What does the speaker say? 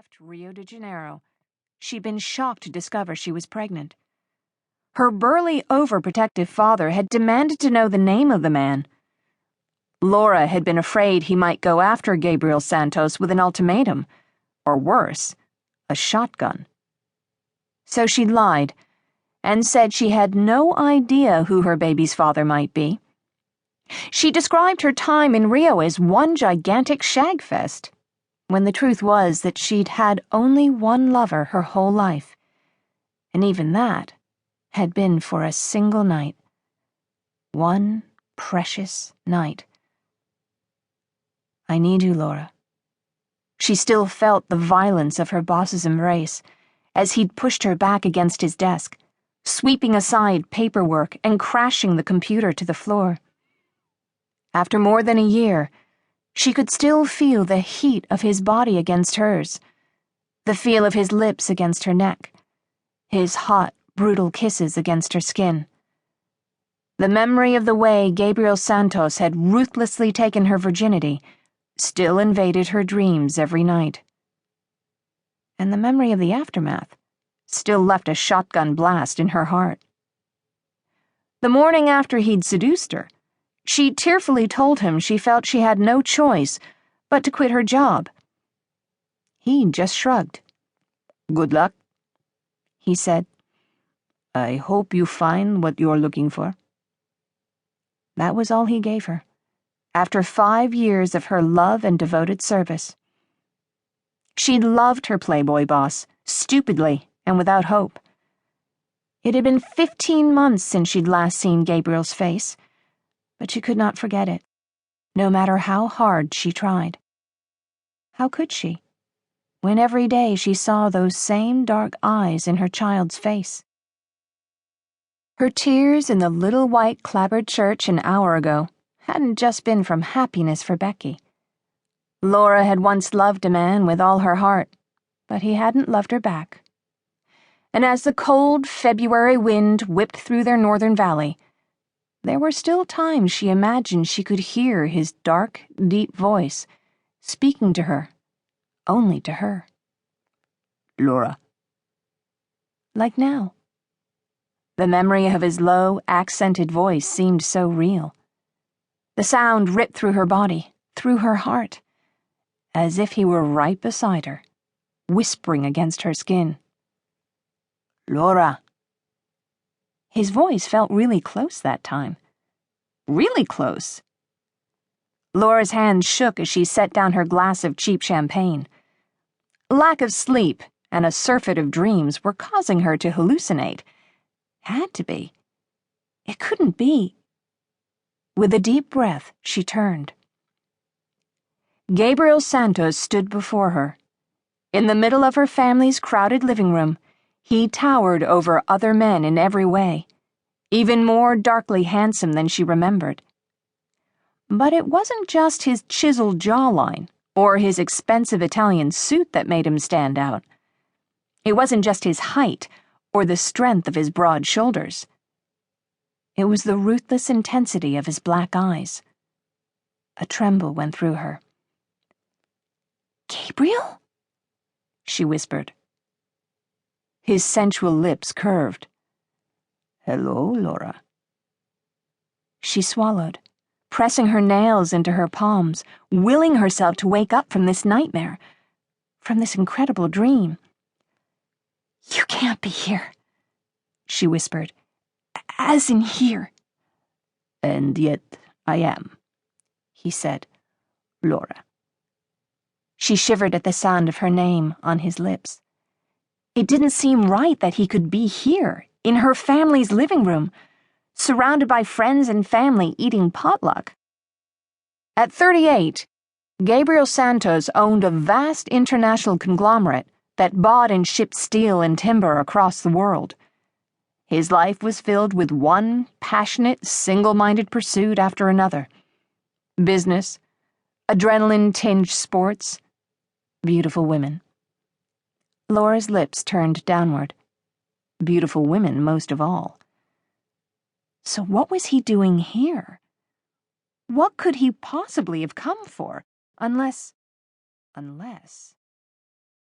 left Rio de Janeiro, she'd been shocked to discover she was pregnant. Her burly, overprotective father had demanded to know the name of the man. Laura had been afraid he might go after Gabriel Santos with an ultimatum, or worse, a shotgun. So she lied and said she had no idea who her baby's father might be. She described her time in Rio as one gigantic shagfest, when the truth was that she'd had only one lover her whole life, and even that had been for a single night. One precious night. I need you, Laura. She still felt the violence of her boss's embrace as he'd pushed her back against his desk, sweeping aside paperwork and crashing the computer to the floor. After more than a year, she could still feel the heat of his body against hers, the feel of his lips against her neck, his hot, brutal kisses against her skin. The memory of the way Gabriel Santos had ruthlessly taken her virginity still invaded her dreams every night. And the memory of the aftermath still left a shotgun blast in her heart. The morning after he'd seduced her, she tearfully told him she felt she had no choice but to quit her job. He just shrugged. "Good luck," he said. "I hope you find what you're looking for." That was all he gave her, after 5 years of her love and devoted service. She'd loved her playboy boss, stupidly and without hope. It had been 15 months since she'd last seen Gabriel's face, but she could not forget it, no matter how hard she tried. How could she, when every day she saw those same dark eyes in her child's face? Her tears in the little white clapboard church an hour ago hadn't just been from happiness for Becky. Laura had once loved a man with all her heart, but he hadn't loved her back. And as the cold February wind whipped through their northern valley, there were still times she imagined she could hear his dark, deep voice speaking to her, only to her. "Laura." Like now. The memory of his low, accented voice seemed so real. The sound ripped through her body, through her heart, as if he were right beside her, whispering against her skin. "Laura." His voice felt really close that time. Really close. Laura's hand shook as she set down her glass of cheap champagne. Lack of sleep and a surfeit of dreams were causing her to hallucinate. Had to be. It couldn't be. With a deep breath, she turned. Gabriel Santos stood before her. In the middle of her family's crowded living room, he towered over other men in every way, even more darkly handsome than she remembered. But it wasn't just his chiseled jawline or his expensive Italian suit that made him stand out. It wasn't just his height or the strength of his broad shoulders. It was the ruthless intensity of his black eyes. A tremble went through her. "Gabriel?" she whispered. His sensual lips curved. "Hello, Laura." She swallowed, pressing her nails into her palms, willing herself to wake up from this nightmare, from this incredible dream. "You can't be here," she whispered. "As in here." "And yet I am," he said. "Laura." She shivered at the sound of her name on his lips. It didn't seem right that he could be here, in her family's living room, surrounded by friends and family eating potluck. At 38, Gabriel Santos owned a vast international conglomerate that bought and shipped steel and timber across the world. His life was filled with one passionate, single-minded pursuit after another. Business, adrenaline-tinged sports, beautiful women. Laura's lips turned downward. Beautiful women most of all. So what was he doing here? What could he possibly have come for, unless...